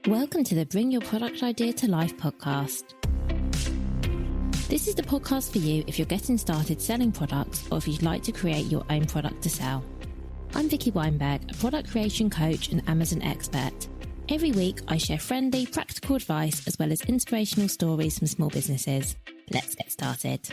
Welcome to the Bring Your Product Idea to Life podcast. This is the podcast for you if you're getting started selling products or if you'd like to create your own product to sell. I'm Vicky Weinberg, a product creation coach and Amazon expert. Every week, I share friendly, practical advice as well as inspirational stories from small businesses. Let's get started.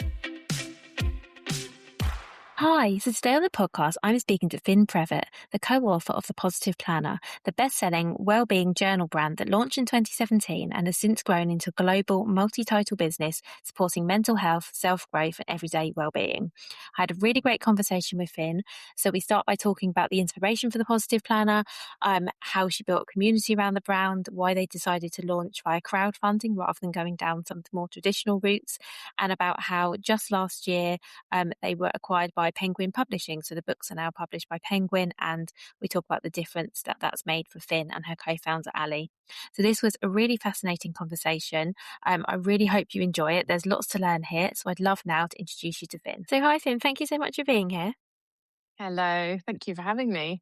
Hi, so today on the podcast, I'm speaking to Finn Prevett, the co-author of The Positive Planner, the best-selling wellbeing journal brand that launched in 2017 and has since grown into a global multi-title business supporting mental health, self-growth and everyday wellbeing. I had a really great conversation with Finn. So we start by talking about the inspiration for The Positive Planner, how she built a community around the brand, why they decided to launch via crowdfunding rather than going down some of the more traditional routes, and about how just last year they were acquired by Penguin Publishing. So the books are now published by Penguin, and we talk about the difference that that's made for Finn and her co-founder Ali. So this was a really fascinating conversation. I really hope you enjoy it. There's lots to learn here. So I'd love now to introduce you to Finn. So hi Finn, thank you so much for being here. Hello, thank you for having me.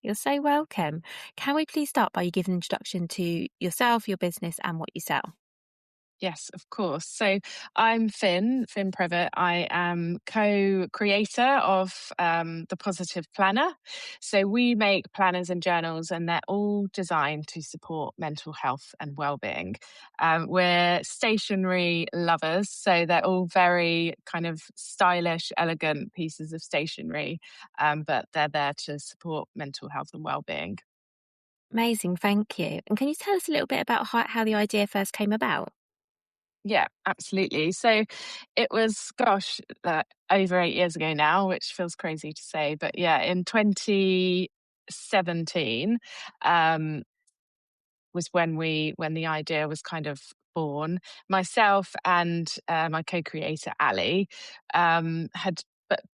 You're so welcome. Can we please start by you giving an introduction to yourself, your business and what you sell? Yes, of course. So I'm Finn Prevett. I am co-creator of The Positive Planner. So we make planners and journals and they're all designed to support mental health and well-being. We're stationery lovers, so they're all very kind of stylish, elegant pieces of stationery, but they're there to support mental health and well-being. Amazing, thank you. And can you tell us a little bit about how the idea first came about? Yeah, absolutely. So it was, over 8 years ago now, which feels crazy to say. But yeah, in 2017 was when the idea was kind of born. Myself and my co-creator Ali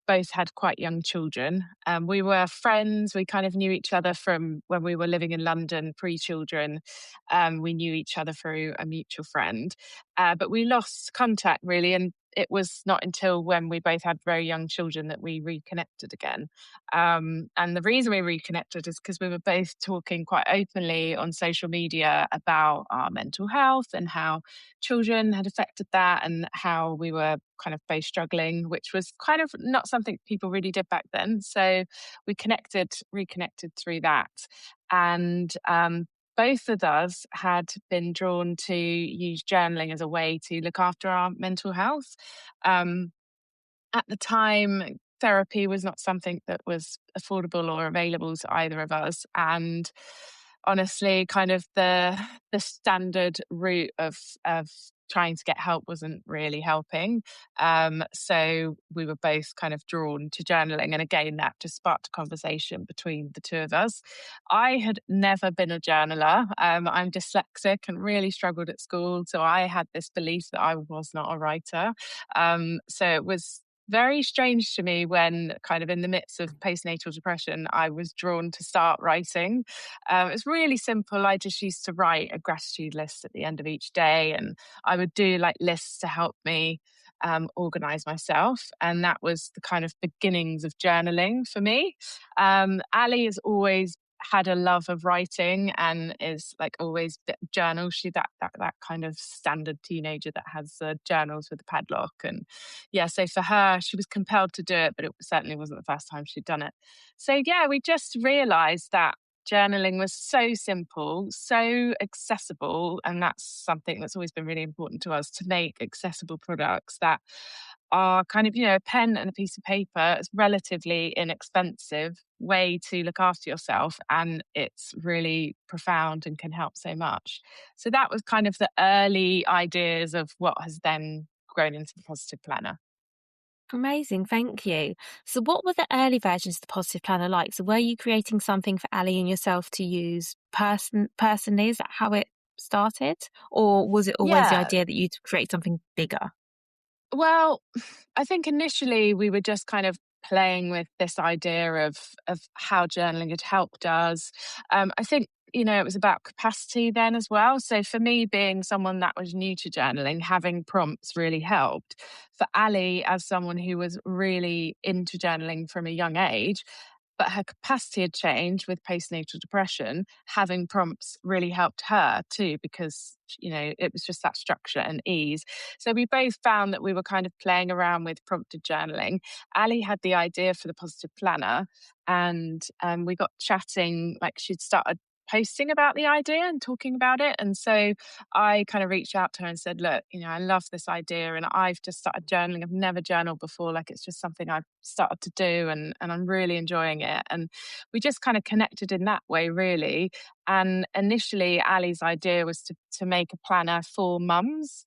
both had quite young children. We were friends. We kind of knew each other from when we were living in London pre-children. We knew each other through a mutual friend, but we lost contact really. And it was not until when we both had very young children that we reconnected again. And the reason we reconnected is because we were both talking quite openly on social media about our mental health and how children had affected that and how we were kind of both struggling, which was kind of not something people really did back then. So we reconnected through that. And both of us had been drawn to use journaling as a way to look after our mental health. At the time, therapy was not something that was affordable or available to either of us. And honestly, kind of the standard route of trying to get help wasn't really helping. So we were both kind of drawn to journaling. And again, that just sparked a conversation between the two of us. I had never been a journaler. I'm dyslexic and really struggled at school. So I had this belief that I was not a writer. So it was very strange to me when kind of in the midst of postnatal depression, I was drawn to start writing. It's really simple. I just used to write a gratitude list at the end of each day, and I would do like lists to help me organize myself. And that was the kind of beginnings of journaling for me. Ali has always had a love of writing and is like always journals. She that kind of standard teenager that has journals with a padlock. And yeah, so for her, she was compelled to do it, but it certainly wasn't the first time she'd done it. So yeah, we just realized that journaling was so simple, so accessible, and that's something that's always been really important to us, to make accessible products that are kind of, a pen and a piece of paper. It's relatively inexpensive way to look after yourself, and it's really profound and can help so much. So that was kind of the early ideas of what has then grown into the Positive Planner. Amazing, thank you. So what were the early versions of the Positive Planner like? So were you creating something for Ali and yourself to use personally? Is that how it started? Or was it always the idea that you'd create something bigger? Well, I think initially we were just kind of playing with this idea of how journaling had helped us. I think, it was about capacity then as well. So for me, being someone that was new to journaling, having prompts really helped. For Ali, as someone who was really into journaling from a young age, but her capacity had changed with postnatal depression. Having prompts really helped her too, because, it was just that structure and ease. So we both found that we were kind of playing around with prompted journaling. Ali had the idea for the positive planner, and we got chatting, like she'd started posting about the idea and talking about it. And so I kind of reached out to her and said, look, I love this idea and I've just started journaling. I've never journaled before. Like, it's just something I've started to do, and I'm really enjoying it. And we just kind of connected in that way, really. And initially, Ali's idea was to make a planner for mums.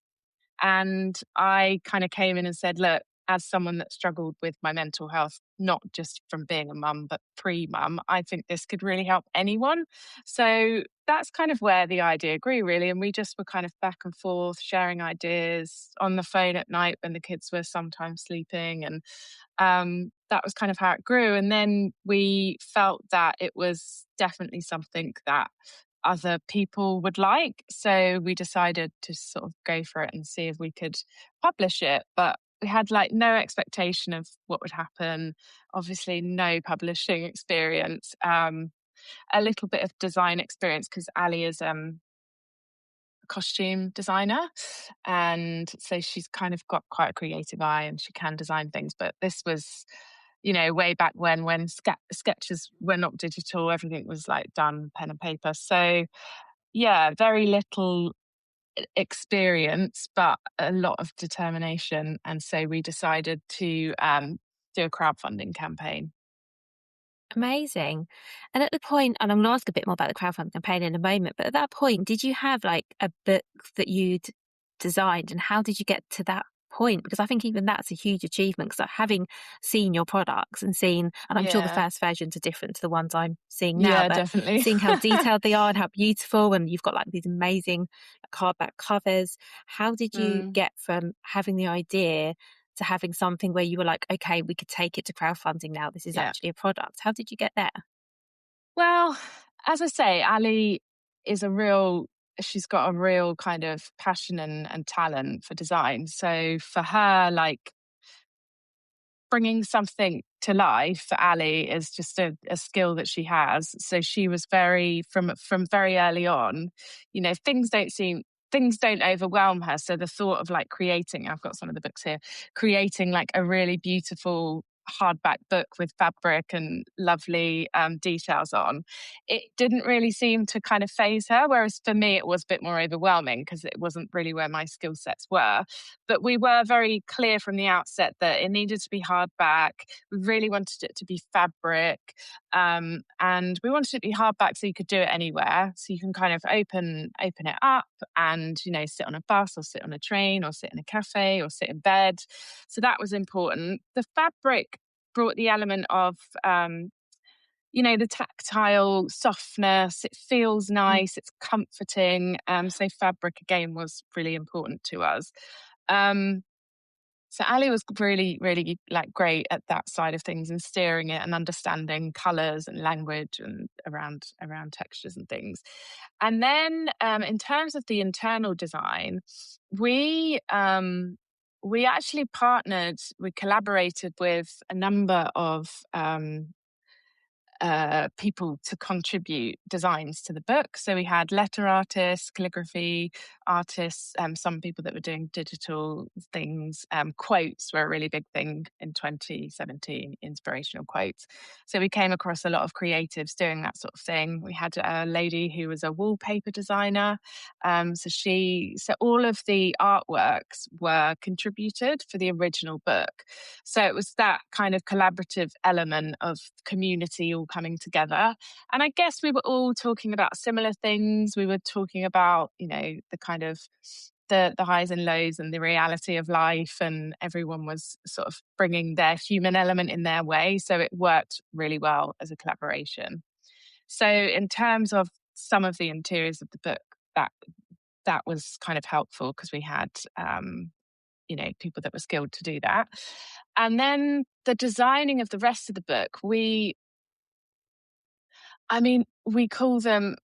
And I kind of came in and said, look, as someone that struggled with my mental health, not just from being a mum, but pre-mum, I think this could really help anyone. So that's kind of where the idea grew, really. And we just were kind of back and forth, sharing ideas on the phone at night when the kids were sometimes sleeping. And that was kind of how it grew. And then we felt that it was definitely something that other people would like. So we decided to sort of go for it and see if we could publish it. But we had like no expectation of what would happen. Obviously, no publishing experience. A little bit of design experience because Ali is a costume designer, and so she's kind of got quite a creative eye and she can design things. But this was, way back when sketches were not digital, everything was like done pen and paper. So yeah, very little experience, but a lot of determination. And so we decided to do a crowdfunding campaign. Amazing. And at the point, and I'm going to ask a bit more about the crowdfunding campaign in a moment, but at that point, did you have like a book that you'd designed, and how did you get to that point? Because I think even that's a huge achievement, because having seen your products and seen, and I'm sure the Yeah. first versions are different to the ones I'm seeing now, Yeah, but definitely. seeing how detailed they are and how beautiful, and you've got like these amazing hardback covers. How did you Mm, get from having the idea to having something where you were like, okay, we could take it to crowdfunding now, this is yeah. actually a product? How did you get there? Well, as I say, Ali is she's got a real kind of passion and talent for design. So for her, like, bringing something to life for Ali is just a skill that she has. So she was very from very early on, things don't overwhelm her. So the thought of like creating, I've got some of the books here, creating like a really beautiful hardback book with fabric and lovely details on, it didn't really seem to kind of phase her. Whereas for me, it was a bit more overwhelming because it wasn't really where my skill sets were. But we were very clear from the outset that it needed to be hardback. We really wanted it to be fabric. And we wanted it to be hardback so you could do it anywhere. So you can kind of open it up and, sit on a bus or sit on a train or sit in a cafe or sit in bed. So that was important. The fabric brought the element of the tactile softness. It feels Mm. nice. It's comforting. So fabric again was really important to us. Um, so Ali was really, really like great at that side of things and steering it and understanding colors and language and around textures and things. And then in terms of the internal design, we we actually we collaborated with a number of people to contribute designs to the book. So we had letter artists, calligraphy artists, some people that were doing digital things. Quotes were a really big thing in 2017, inspirational quotes. So we came across a lot of creatives doing that sort of thing. We had a lady who was a wallpaper designer. So all of the artworks were contributed for the original book. So it was that kind of collaborative element of community all coming together. And I guess we were all talking about similar things. We were talking about, the kind of the highs and lows and the reality of life, and everyone was sort of bringing their human element in their way. So it worked really well as a collaboration. So in terms of some of the interiors of the book, that that was kind of helpful because we had people that were skilled to do that. And then the designing of the rest of the book, we call them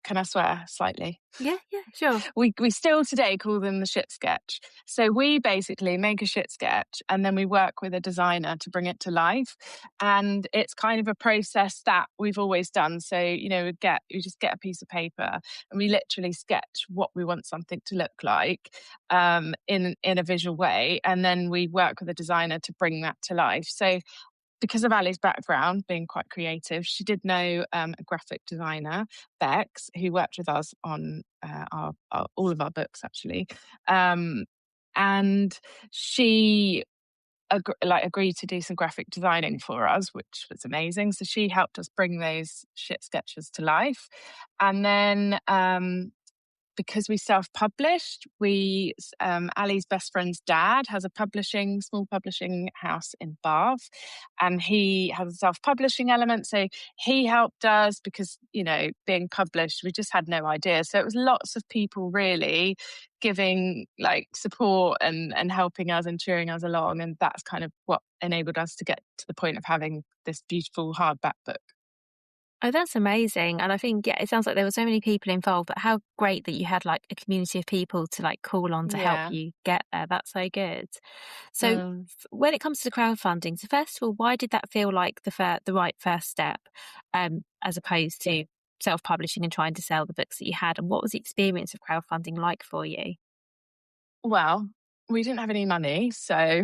Can I swear slightly? Yeah, yeah, sure. We still today call them the shit sketch. So we basically make a shit sketch and then we work with a designer to bring it to life. And it's kind of a process that we've always done. So, we just get a piece of paper and we literally sketch what we want something to look like in a visual way. And then we work with a designer to bring that to life. So because of Ali's background, being quite creative, she did know a graphic designer, Bex, who worked with us on all of our books, actually. And she agreed to do some graphic designing for us, which was amazing. So she helped us bring those shit sketches to life. And then because we self-published, Ali's best friend's dad has a small publishing house in Bath, and he has a self-publishing element. So he helped us because, being published, we just had no idea. So it was lots of people really giving like support and helping us and cheering us along. And that's kind of what enabled us to get to the point of having this beautiful hardback book. Oh, that's amazing. And I think, yeah, it sounds like there were so many people involved, but how great that you had like a community of people to like call on to help Yeah. you get there. That's so good. So Mm. when it comes to crowdfunding, so first of all, why did that feel like the right first step, as opposed to self-publishing and trying to sell the books that you had? And what was the experience of crowdfunding like for you? Well, we didn't have any money, so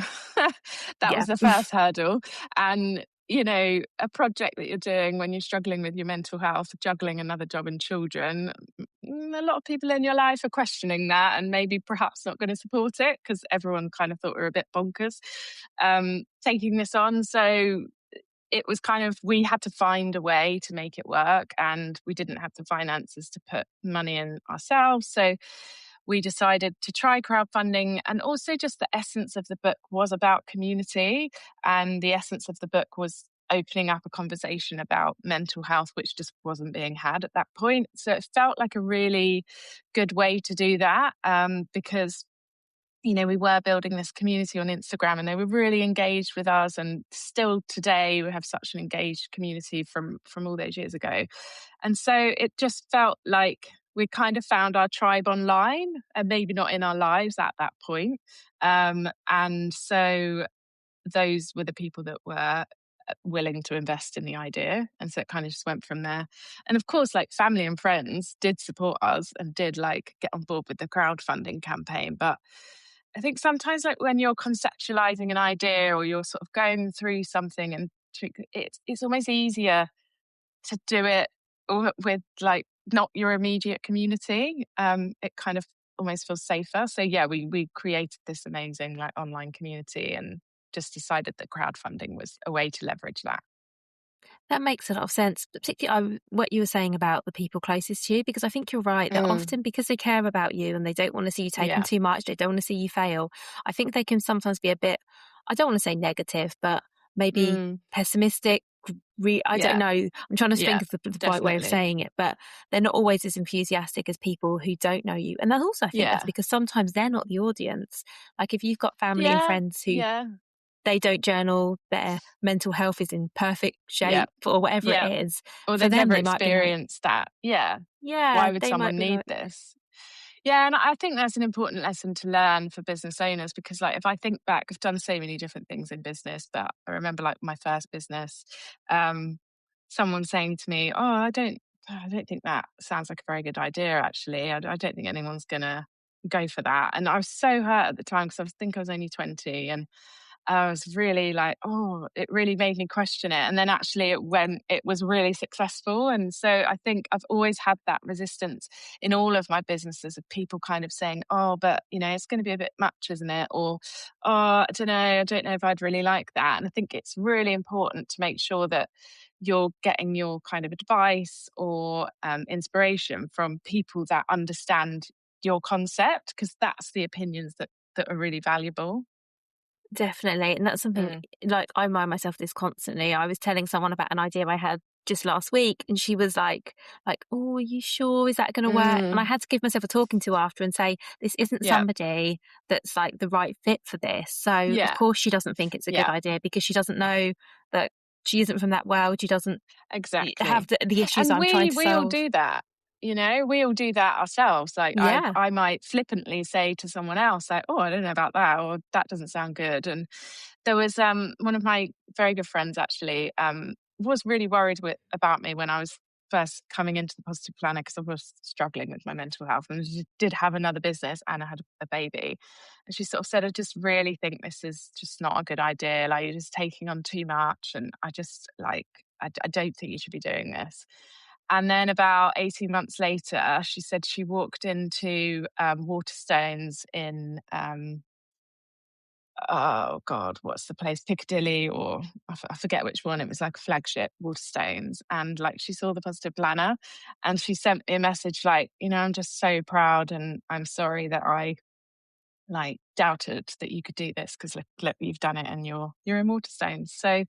that Yeah. was the first hurdle. And, a project that you're doing when you're struggling with your mental health, juggling another job and children, a lot of people in your life are questioning that and maybe perhaps not going to support it because everyone kind of thought we were a bit bonkers taking this on. So it was kind of, we had to find a way to make it work and we didn't have the finances to put money in ourselves. So we decided to try crowdfunding, and also just the essence of the book was about community, and the essence of the book was opening up a conversation about mental health, which just wasn't being had at that point. So it felt like a really good way to do that, because we were building this community on Instagram and they were really engaged with us. And still today, we have such an engaged community from all those years ago. And so it just felt like we kind of found our tribe online and maybe not in our lives at that point. And so those were the people that were willing to invest in the idea. And so it kind of just went from there. And of course, like family and friends did support us and did like get on board with the crowdfunding campaign. But I think sometimes like when you're conceptualizing an idea or you're sort of going through something and it's almost easier to do it with like not your immediate community. It kind of almost feels safer. So yeah, we created this amazing like online community and just decided that crowdfunding was a way to leverage that. That makes a lot of sense, particularly what you were saying about the people closest to you, because I think you're right that Mm, often because they care about you and they don't want to see you taking yeah. too much, they don't want to see you fail. I think they can sometimes be a bit, I don't want to say negative, but maybe Mm, pessimistic. I don't yeah. know. I'm trying to Yeah. think of the right way of Definitely. saying it, but they're not always as enthusiastic as people who don't know you. And I think that's Yeah. because sometimes they're not the audience. Like if you've got family and Yeah. friends who Yeah. they don't journal, their mental health is in perfect Yeah. shape or whatever it Yeah. is. Or For they've them, never they might be like, experienced that. Yeah. yeah, Why would they might someone be need like, this? Yeah, and I think that's an important lesson to learn for business owners because, like, if I think back, I've done so many different things in business, but I remember, like, my first business, um, someone saying to me, "Oh, I don't think that sounds like a very good idea. Actually, I don't think anyone's gonna go for that." And I was so hurt at the time because I was only 20, and I was really like, oh, it really made me question it. And then actually it was really successful. And so I think I've always had that resistance in all of my businesses of people kind of saying, oh, but it's going to be a bit much, isn't it? Or, oh, I don't know if I'd really like that. And I think it's really important to make sure that you're getting your kind of advice or inspiration from people that understand your concept, because that's the opinions that are really valuable. definitely. And that's something Mm, like I remind myself this constantly. I was telling someone about an idea I had just last week and she was like, oh, are you sure? Is that going to work? And I mm, had to give myself a talking to after and say, this isn't yeah. somebody that's like the right fit for this. So of Yeah, course she doesn't think it's a good yeah, idea because she doesn't know that she isn't from that world. She doesn't have exactly. the issues And I'm trying we to we all solve. do that. We all do that ourselves. Like Yeah. I might flippantly say to someone else, like, "Oh, I don't know about that," or "That doesn't sound good." And there was one of my very good friends actually was really worried about me when I was first coming into the positive planner because I was struggling with my mental health and she did have another business and I had a baby. And she sort of said, "I just really think this is just not a good idea. Like you're just taking on too much, and I just like I don't think you should be doing this." And then about 18 months later, she said she walked into Waterstones in, oh God, what's the place? Piccadilly, or I forget which one. It was like a flagship, Waterstones. And like she saw the positive planner and she sent me a message like, "I'm just so proud and I'm sorry that I like doubted that you could do this because look, you've done it and you're in Waterstones." So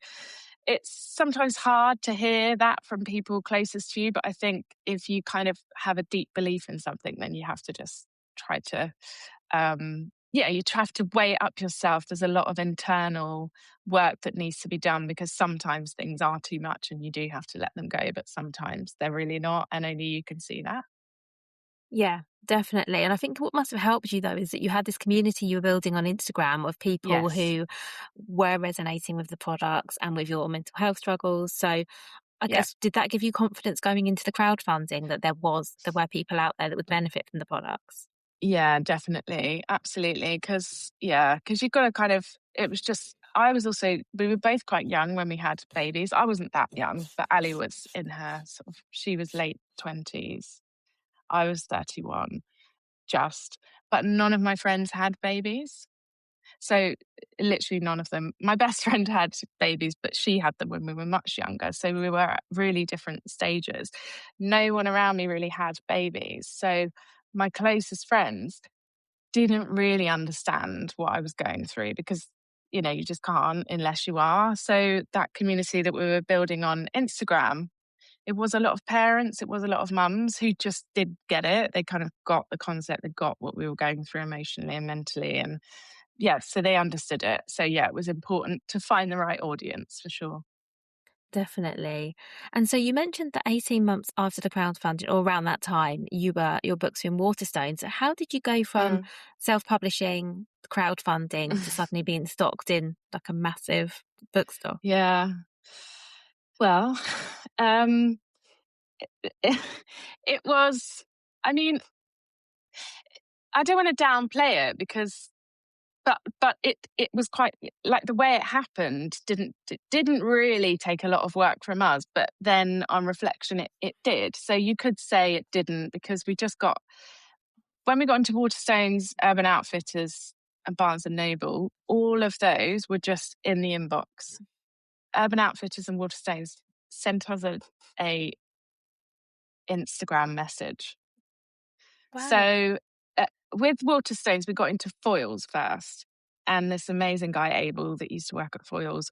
it's sometimes hard to hear that from people closest to you, but I think if you kind of have a deep belief in something, then you have to just try to, you have to weigh it up yourself. There's a lot of internal work that needs to be done because sometimes things are too much and you do have to let them go, but sometimes they're really not, and only you can see that. Yeah, definitely. And I think what must have helped you though is that you had this community you were building on Instagram of people Yes. who were resonating with the products and with your mental health struggles. So I Yeah. guess did that give you confidence going into the crowdfunding that there were people out there that would benefit from the products? Yeah, definitely. Absolutely. Because you've got to kind of, it was just, I was also, we were both quite young when we had babies. I wasn't that young, but Ali was in her sort of, she was late 20s. I was 31, just, but none of my friends had babies. So literally none of them. My best friend had babies, but she had them when we were much younger. So we were at really different stages. No one around me really had babies. So my closest friends didn't really understand what I was going through because, you just can't unless you are. So that community that we were building on Instagram, it was a lot of parents, it was a lot of mums who just did get it. They kind of got the concept, they got what we were going through emotionally and mentally. And yeah, so they understood it. So yeah, it was important to find the right audience for sure. Definitely. And so you mentioned that 18 months after the crowdfunding or around that time, your books were in Waterstones. So how did you go from Mm. self-publishing, crowdfunding to suddenly being stocked in like a massive bookstore? Yeah. Well, um, it, it was, I mean, I don't want to downplay it because but it was quite like the way it happened didn't really take a lot of work from us, but then on reflection it did. So you could say it didn't because we just got when we got into Waterstones, Urban Outfitters and Barnes and Noble, all of those were just in the inbox. Urban Outfitters and Waterstones sent us a Instagram message. Wow. So with Waterstones, we got into foils first. And this amazing guy, Abel, that used to work at Foils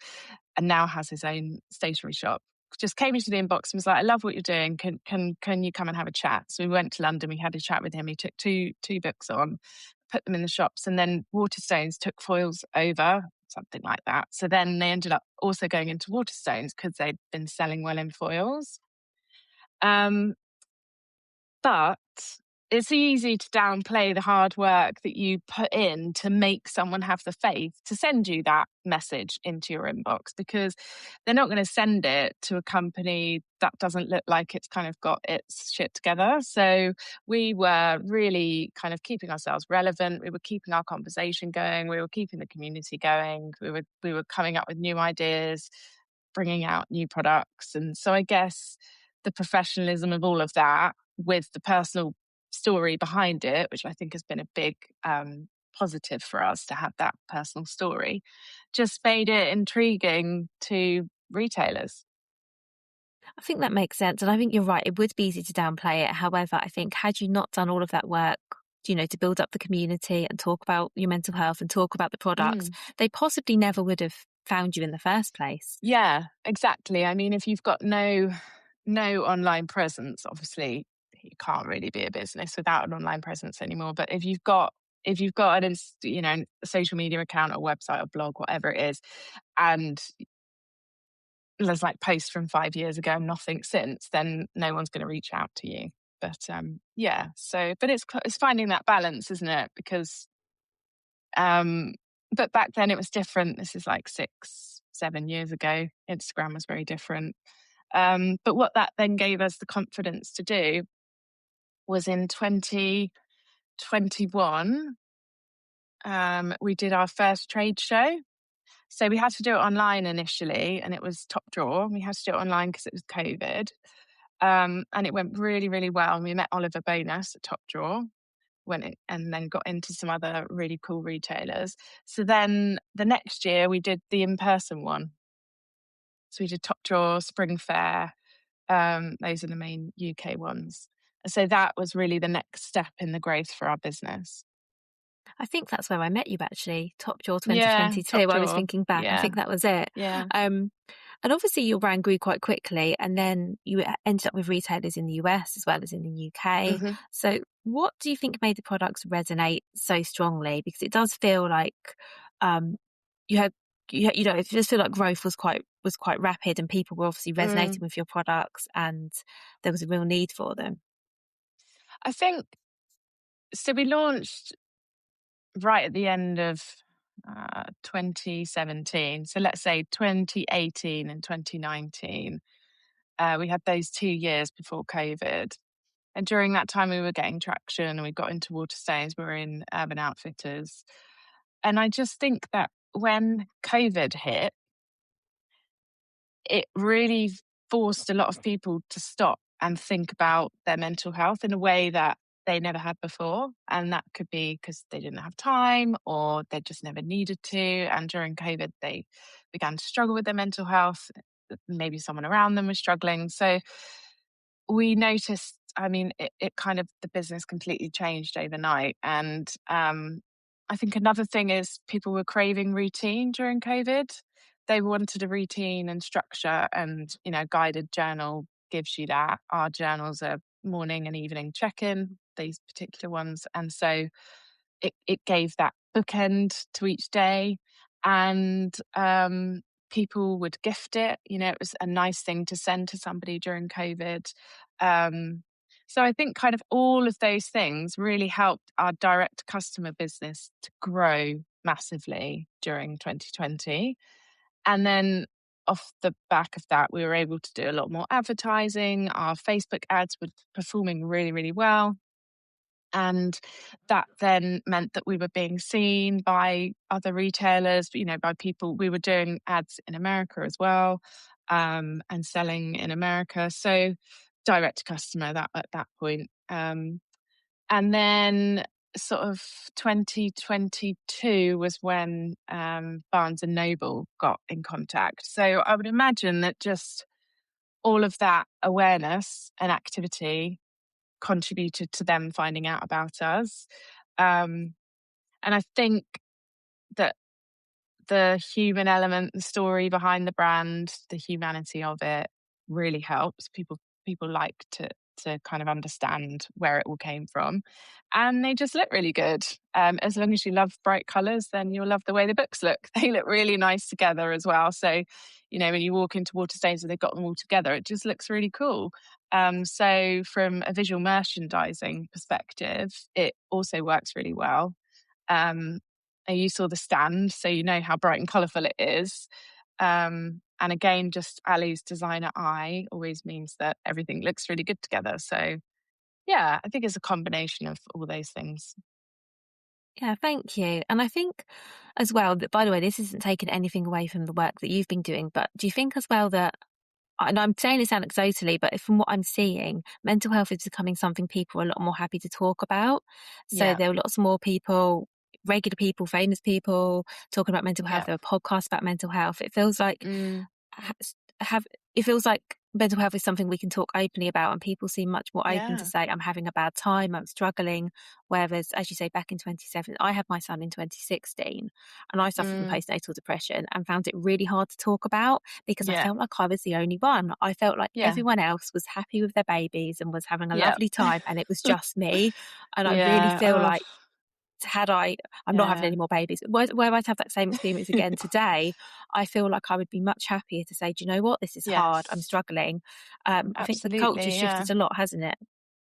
and now has his own stationery shop, just came into the inbox and was like, "I love what you're doing. Can you come and have a chat?" So we went to London, we had a chat with him. He took two books on, put them in the shops, and then Waterstones took Foils over, something like that. So then they ended up also going into Waterstones because they'd been selling well in Foils. Um, but it's easy to downplay the hard work that you put in to make someone have the faith to send you that message into your inbox because they're not going to send it to a company that doesn't look like it's kind of got its shit together. So we were really kind of keeping ourselves relevant. We were keeping our conversation going. We were keeping the community going. We were coming up with new ideas, bringing out new products. And so I guess the professionalism of all of that with the personal story behind it, which I think has been a big positive for us to have that personal story, just made it intriguing to retailers. I think that makes sense. And I think you're right. It would be easy to downplay it. However, I think had you not done all of that work, to build up the community and talk about your mental health and talk about the products, Mm. they possibly never would have found you in the first place. Yeah, exactly. I mean, if you've got no online presence, obviously you can't really be a business without an online presence anymore. But if you've got a social media account or website or blog, whatever it is, and there's like posts from 5 years ago and nothing since, then no one's going to reach out to you. But but it's finding that balance, isn't it? Because but back then it was different. This is like 6, 7 years ago. Instagram was very different. But what that then gave us the confidence to do was in 2021, we did our first trade show. So we had to do it online initially, and it was top drawer. We had to do it online because it was COVID. And it went really, really well. And we met Oliver Bonus at Top Drawer, and then got into some other really cool retailers. So then the next year we did the in-person one. So we did Top Drawer, Spring Fair. Those are the main UK ones. So that was really the next step in the growth for our business. I think that's where I met you, actually, Top Jaw Yeah, 2022. Top I was Drawer. thinking back, I Yeah, think that was it. yeah. And obviously your brand grew quite quickly, and then you ended up with retailers in the US as well as in the UK. hmm So what do you think made the products resonate so strongly? Because it does feel like um, you had, it just feel like growth was quite rapid, and people were obviously resonating Mm. with your products, and there was a real need for them. I think so. We launched right at the end of 2017. So let's say 2018 and 2019. We had those 2 years before COVID. And during that time, we were getting traction and we got into Waterstones. We were in Urban Outfitters. And I just think that when COVID hit, it really forced a lot of people to stop and think about their mental health in a way that they never had before. And that could be because they didn't have time or they just never needed to. And during COVID, they began to struggle with their mental health. Maybe someone around them was struggling. So we noticed, I mean, it kind of, the business completely changed overnight. And I think another thing is people were craving routine during COVID. They wanted a routine and structure, and, guided journal gives you that. Our journals are morning and evening check-in, these particular ones. And so it gave that bookend to each day. And people would gift it. It was a nice thing to send to somebody during COVID. So I think kind of all of those things really helped our direct customer business to grow massively during 2020. And then off the back of that, we were able to do a lot more advertising. Our Facebook ads were performing really, really well. And that then meant that we were being seen by other retailers, by people. We were doing ads in America as well, and selling in America. So direct to customer that at that point. And then sort of 2022 was when Barnes and Noble got in contact. So I would imagine that just all of that awareness and activity contributed to them finding out about us. And I think that the human element, the story behind the brand, the humanity of it really helps. People like to kind of understand where it all came from. And they just look really good. As long as you love bright colours, then you'll love the way the books look. They look really nice together as well. So, when you walk into Waterstones and they've got them all together, it just looks really cool. So from a visual merchandising perspective, it also works really well. And you saw the stand, so you know how bright and colourful it is. And again, just Ali's designer eye always means that everything looks really good together. So yeah, I think it's a combination of all those things. Yeah, thank you. And I think as well that, by the way, this isn't taking anything away from the work that you've been doing, but do you think as well that, and I'm saying this anecdotally, but from what I'm seeing, mental health is becoming something people are a lot more happy to talk about. So Yeah, there are lots more people, regular people, famous people talking about mental health. yeah. There are podcasts about mental health. It feels like Mm, it feels like mental health is something we can talk openly about, and people seem much more open to yeah. say, I'm having a bad time, I'm struggling. Whereas, as you say, back in 2017, I had my son in 2016, and I suffered from Mm, postnatal depression and found it really hard to talk about because I yeah, felt like I was the only one. I felt like yeah, everyone else was happy with their babies and was having a yeah, lovely time, and it was just me. And I really yeah. feel Oh, like, I'm not having yeah. any more babies. Were I to have that same experience again today, I feel like I would be much happier to say, do you know what? This is hard. I'm Yes, struggling. I think the culture's absolutely. Yeah. shifted a lot, hasn't it?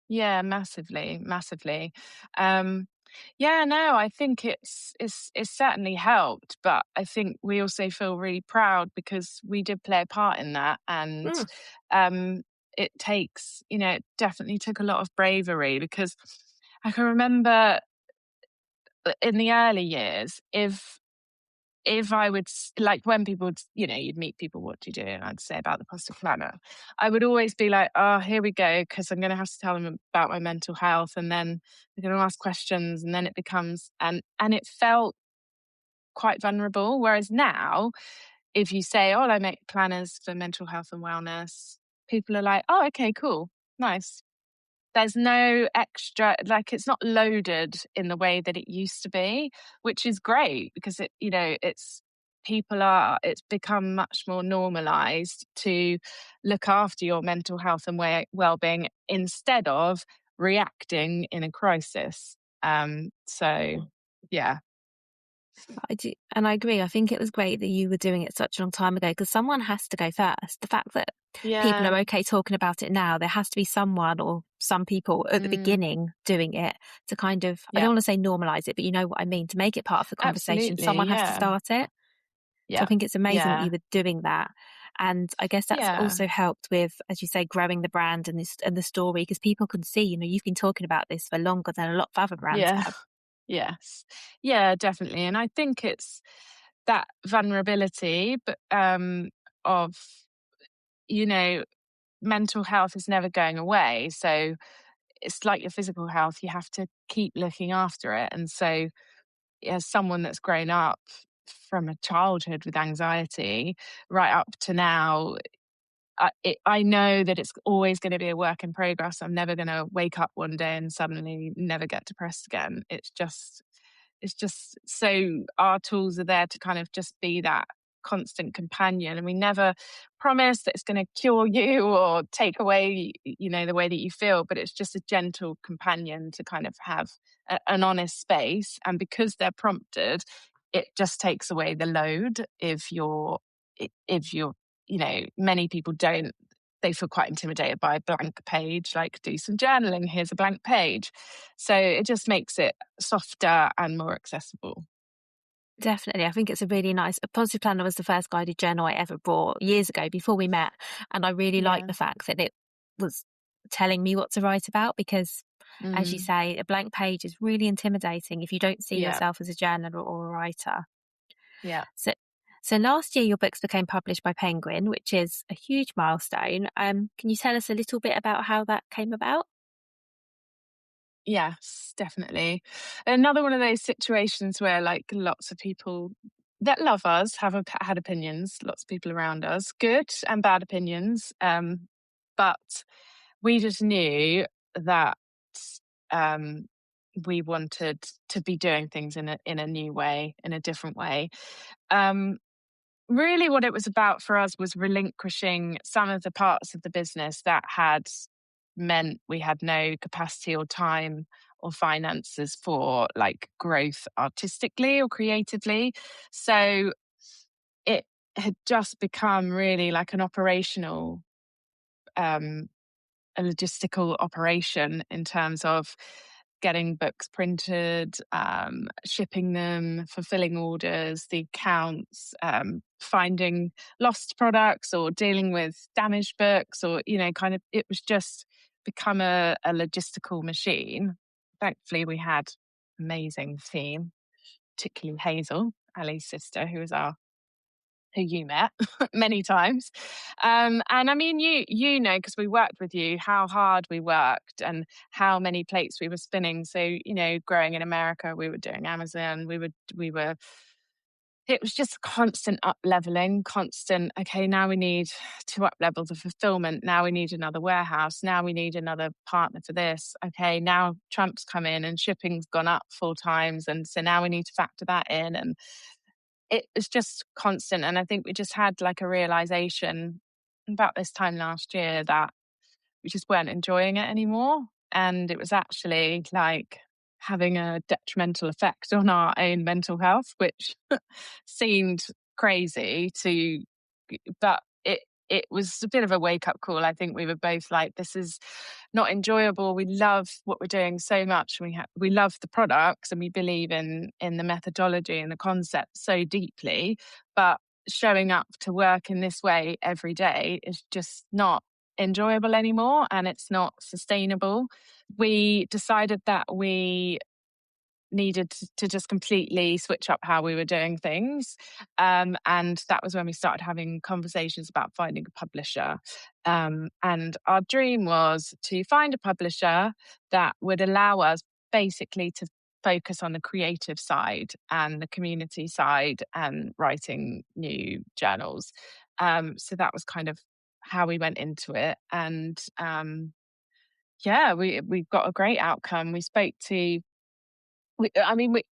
Yeah, massively, massively. Um, yeah, no, I think it's certainly helped, but I think we also feel really proud because we did play a part in that, and Mm. um, it takes, it definitely took a lot of bravery because I can remember in the early years, if I would like when people would, you'd meet people, what do you do? And I'd say about the positive planner. I would always be like, oh, here we go, because I'm going to have to tell them about my mental health, and then they're going to ask questions, and then it becomes and it felt quite vulnerable. Whereas now, if you say, oh, I make planners for mental health and wellness, people are like, oh, okay, cool, nice. There's no extra, like it's not loaded in the way that it used to be, which is great because it's become much more normalized to look after your mental health and well-being instead of reacting in a crisis. So yeah. I do, and I agree. I think it was great that you were doing it such a long time ago because someone has to go first. The fact that people Yeah. are okay talking about it now, there has to be someone or some people at the Mm, beginning doing it to kind of, I yeah. don't want to say normalize it, but you know what I mean, to make it part of the conversation. Absolutely. Someone has to Yeah. start it. So I Yeah. think it's amazing that Yeah. you were doing that. And I guess that's Yeah. also helped with, as you say, growing the brand and the story because people can see, you've been talking about this for longer than a lot of other brands Yeah. have. Yes. Yeah, definitely. And I think it's that vulnerability, but of, you know, mental health is never going away. So it's like your physical health, you have to keep looking after it. And so as someone that's grown up from a childhood with anxiety right up to now, I know that it's always going to be a work in progress. I'm never going to wake up one day and suddenly never get depressed again. It's just so our tools are there to kind of just be that constant companion, and we never promise that it's going to cure you or take away, the way that you feel. But it's just a gentle companion to kind of have an honest space, and because they're prompted, it just takes away the load if you're many people don't, they feel quite intimidated by a blank page, like do some journaling, here's a blank page. So it just makes it softer and more accessible. Definitely. I think it's a positive planner was the first guided journal I ever bought years ago before we met. And I really like Yeah. the fact that it was telling me what to write about because, as you Mm, say, a blank page is really intimidating if you don't see yeah. yourself as a journaler or a writer. Yeah. So, so last year your books became published by Penguin, which is a huge milestone. Can you tell us a little bit about how that came about? Yes, definitely. Another one of those situations where like lots of people that love us had opinions, lots of people around us, good and bad opinions. But we just knew that um, we wanted to be doing things in a new way, in a different way. Um, Really, what it was about for us was relinquishing some of the parts of the business that had meant we had no capacity or time or finances for like growth artistically or creatively. So it had just become really like um, a logistical operation in terms of getting books printed, shipping them, fulfilling orders, the accounts, finding lost products or dealing with damaged books, or, kind of, it was just become a logistical machine. Thankfully, we had amazing team, particularly Hazel, Ali's sister, who you met many times. And I mean, you know, because we worked with you, how hard we worked and how many plates we were spinning. So, growing in America, we were doing Amazon, we were it was just constant up leveling, constant, okay, now we need to up level the fulfillment. Now we need another warehouse. Now we need another partner for this. Okay, now Trump's come in and shipping's gone up 4 times. And so now we need to factor that in. And it was just constant. And I think we just had like a realization about this time last year that we just weren't enjoying it anymore. And it was actually like having a detrimental effect on our own mental health, which seemed crazy but it was a bit of a wake up call. I think we were both like, this is not enjoyable. We love what we're doing so much. We love the products, and we believe in the methodology and the concept so deeply. But showing up to work in this way every day is just not enjoyable anymore, and it's not sustainable. We decided that we needed to just completely switch up how we were doing things. And that was when we started having conversations about finding a publisher. And our dream was to find a publisher that would allow us basically to focus on the creative side and the community side and writing new journals. So that was kind of how we went into it. And yeah, we got a great outcome. We spoke to I mean, we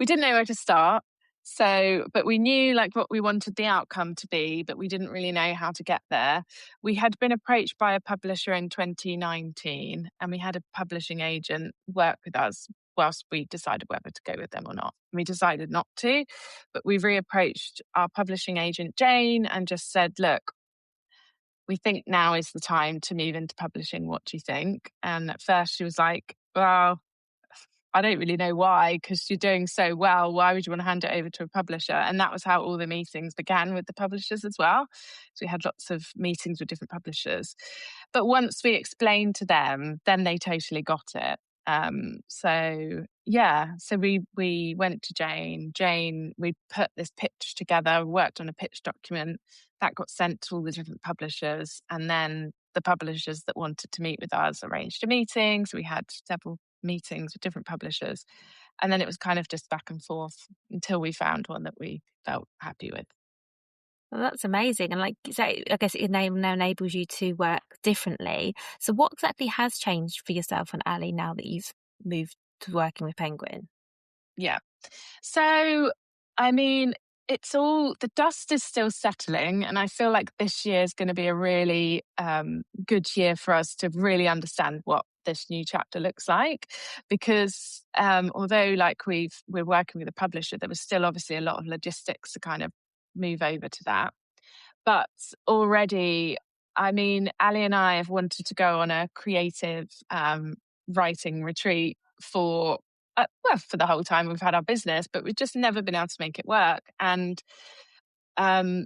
didn't know where to start. So, but we knew like what we wanted the outcome to be, but we didn't really know how to get there. We had been approached by a publisher in 2019, and we had a publishing agent work with us whilst we decided whether to go with them or not. We decided not to, but we reapproached our publishing agent, Jane, and just said, look, we think now is the time to move into publishing. What do you think? And at first she was like, well, I don't really know why, because you're doing so well. Why would you want to hand it over to a publisher? And that was how all the meetings began with the publishers as well. So we had lots of meetings with different publishers. But once we explained to them, then they totally got it. So yeah, so we went to Jane. Jane, we put this pitch together, worked on a pitch document that got sent to all the different publishers, and then the publishers that wanted to meet with us arranged a meeting. So we had several meetings with different publishers, and then it was kind of just back and forth until we found one that we felt happy with. Well, that's amazing. And like so I guess it now enables you to work differently. So what exactly has changed for yourself and Ali now that you've moved to working with Penguin? Yeah. So, I mean, it's all the dust is still settling, and I feel like this year is going to be a really good year for us to really understand what this new chapter looks like. Because although like we're working with a publisher, there was still obviously a lot of logistics to kind of move over to that. But already, I mean, Ali and I have wanted to go on a creative writing retreat for well, for the whole time we've had our business, but we've just never been able to make it work. And um,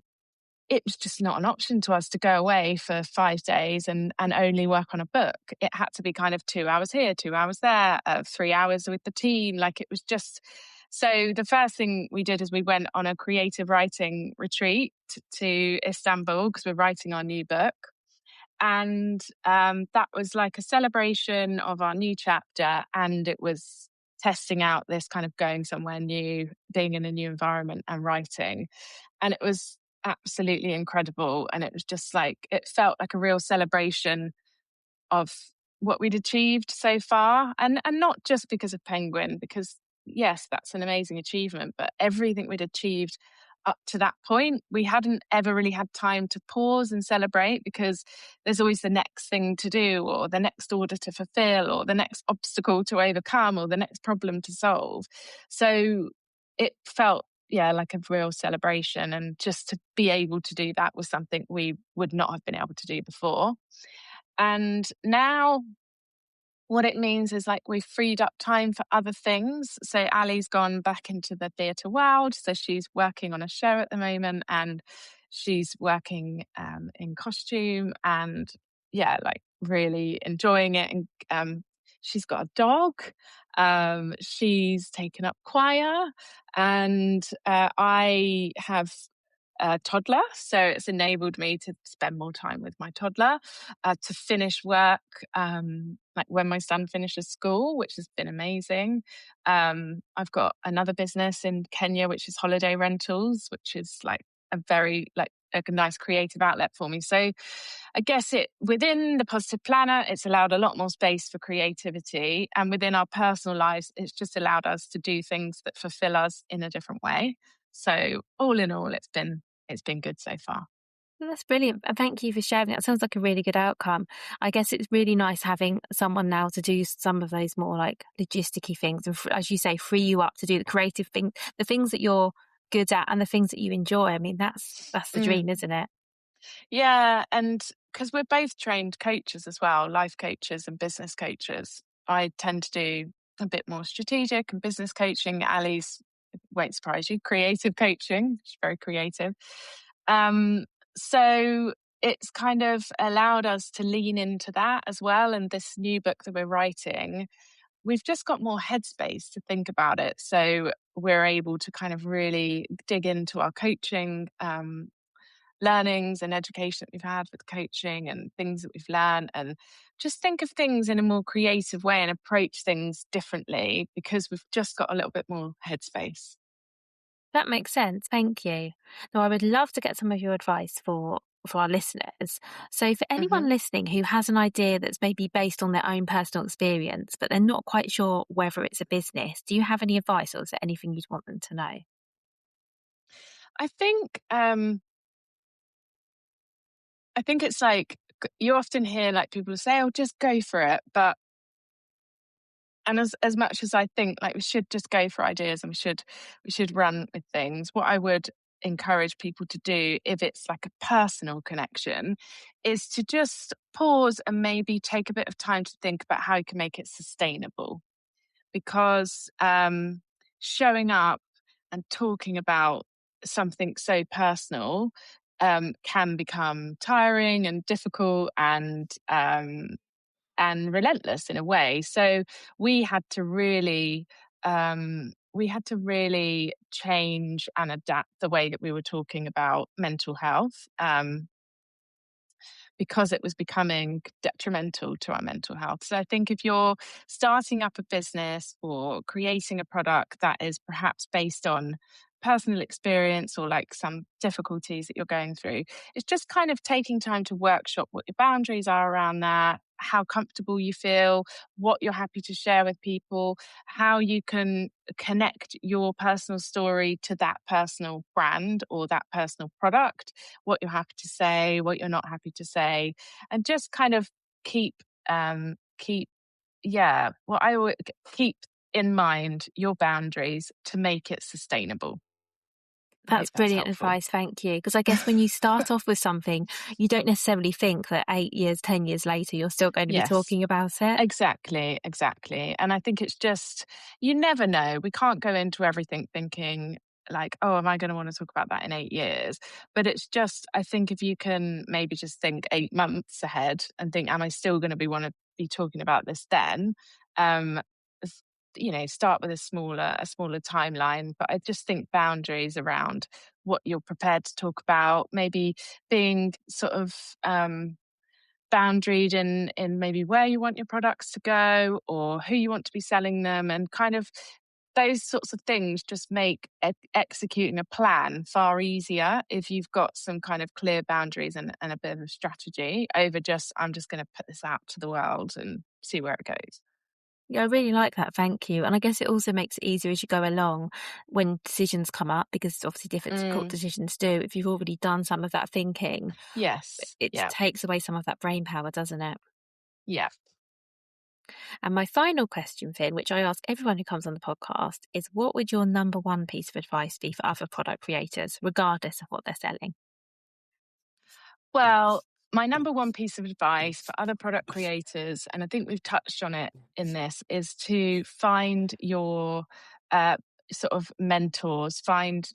it was just not an option to us to go away for 5 days and only work on a book. It had to be kind of 2 hours here, 2 hours there, 3 hours with the team. Like it was just. So the first thing we did is we went on a creative writing retreat to Istanbul because we're writing our new book. And that was like a celebration of our new chapter. And it was testing out this kind of going somewhere new, being in a new environment and writing. And it was absolutely incredible. And it was just like, it felt like a real celebration of what we'd achieved so far. And not just because of Penguin, because yes, that's an amazing achievement, but everything we'd achieved up to that point, we hadn't ever really had time to pause and celebrate because there's always the next thing to do or the next order to fulfill or the next obstacle to overcome or the next problem to solve. So it felt, yeah, like a real celebration. And just to be able to do that was something we would not have been able to do before. And now what it means is like we've freed up time for other things. So Ali's gone back into the theatre world. So she's working on a show at the moment and she's working in costume and yeah, like really enjoying it. And she's got a dog. She's taken up choir and I have a toddler. So it's enabled me to spend more time with my toddler, to finish work, like when my son finishes school, which has been amazing. I've got another business in Kenya, which is holiday rentals, which is like a very like a nice creative outlet for me. So I guess it within the Positive Planner, it's allowed a lot more space for creativity. And within our personal lives, it's just allowed us to do things that fulfill us in a different way. So all in all, it's been good so far. Well, that's brilliant. And thank you for sharing that. It sounds like a really good outcome. I guess it's really nice having someone now to do some of those more like logisticy things. And as you say, free you up to do the creative thing, the things that you're good at and the things that you enjoy. I mean, that's the dream, isn't it? Yeah. And because we're both trained coaches as well, life coaches and business coaches. I tend to do a bit more strategic and business coaching. Ali's, won't surprise you, creative coaching. She's very creative. So it's kind of allowed us to lean into that as well. And this new book that we're writing, we've just got more headspace to think about it. So we're able to kind of really dig into our coaching learnings and education that we've had with coaching and things that we've learned, and just think of things in a more creative way and approach things differently because we've just got a little bit more headspace. That makes sense. Thank you. Now, I would love to get some of your advice for our listeners. So, for hmm anyone listening who has an idea that's maybe based on their own personal experience, but they're not quite sure whether it's a business, do you have any advice, or is there anything you'd want them to know? I think it's like you often hear like people say, "Oh, just go for it," but and as much as I think like we should just go for ideas and we should run with things, what I would encourage people to do if it's like a personal connection is to just pause and maybe take a bit of time to think about how you can make it sustainable, because showing up and talking about something so personal can become tiring and difficult and relentless in a way. So we had to really change and adapt the way that we were talking about mental health. Because it was becoming detrimental to our mental health. So I think if you're starting up a business or creating a product that is perhaps based on personal experience or like some difficulties that you're going through, it's just kind of taking time to workshop what your boundaries are around that, how comfortable you feel, what you're happy to share with people, how you can connect your personal story to that personal brand or that personal product, what you're happy to say, what you're not happy to say, and just kind of keep keep what I would keep in mind your boundaries to make it sustainable. I That's hope that's brilliant helpful. advice. Thank you. Because I guess when you start off with something, you don't necessarily think that 8 years, 10 years later, you're still going to be Yes. talking about it. Exactly, exactly. And I think it's just, you never know. We can't go into everything thinking like, oh, am I going to want to talk about that in 8 years? But it's just, I think if you can maybe just think 8 months ahead and think, am I still going to want to be talking about this then? Um, s- start with a smaller timeline. But I just think boundaries around what you're prepared to talk about, maybe being sort of boundaried in maybe where you want your products to go or who you want to be selling them, and kind of those sorts of things just make executing a plan far easier if you've got some kind of clear boundaries and a bit of a strategy over just, I'm just going to put this out to the world and see where it goes. Yeah, I really like that. Thank you. And I guess it also makes it easier as you go along when decisions come up, because obviously difficult Mm, decisions do. If you've already done some of that thinking, yes. it Yeah. takes away some of that brain power, doesn't it? Yeah. And my final question, Finn, which I ask everyone who comes on the podcast, is what would your number one piece of advice be for other product creators, regardless of what they're selling? Well, my number one piece of advice for other product creators, and I think we've touched on it in this, is to find your uh, sort of mentors. Find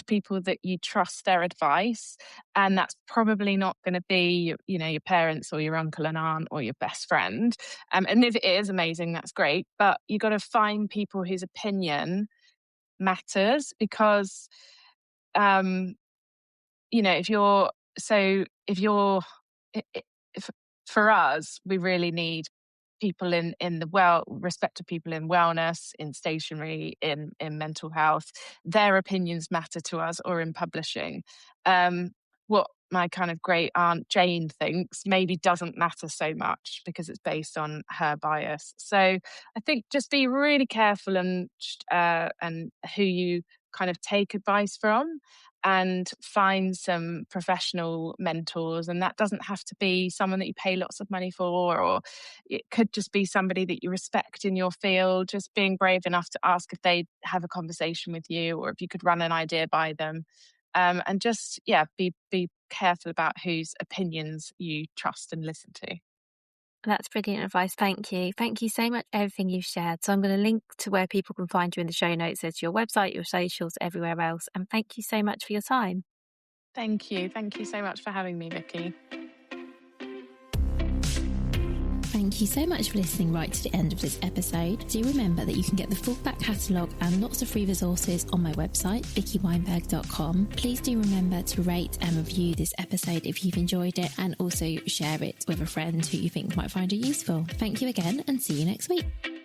people that you trust their advice, and that's probably not going to be, your parents or your uncle and aunt or your best friend. And if it is, amazing, that's great. But you got to find people whose opinion matters, because um, if you're if you're if for us, we really need people in the respected people in wellness, in stationery, in mental health. Their opinions matter to us, or in publishing. What my kind of great aunt Jane thinks maybe doesn't matter so much because it's based on her bias. So I think just be really careful and who you kind of take advice from, and find some professional mentors. And that doesn't have to be someone that you pay lots of money for, or it could just be somebody that you respect in your field. Just being brave enough to ask if they'd have a conversation with you, or if you could run an idea by them. And just, yeah, be careful about whose opinions you trust and listen to. That's brilliant advice. Thank you. Thank you so much for everything you've shared. So I'm going to link to where people can find you in the show notes. There's your website, your socials, everywhere else. And thank you so much for your time. Thank you. Thank you so much for having me, Vicky. Thank you so much for listening right to the end of this episode. Do remember that you can get the full back catalogue and lots of free resources on my website, vickyweinberg.com. Please do remember to rate and review this episode if you've enjoyed it, and also share it with a friend who you think might find it useful. Thank you again, and see you next week.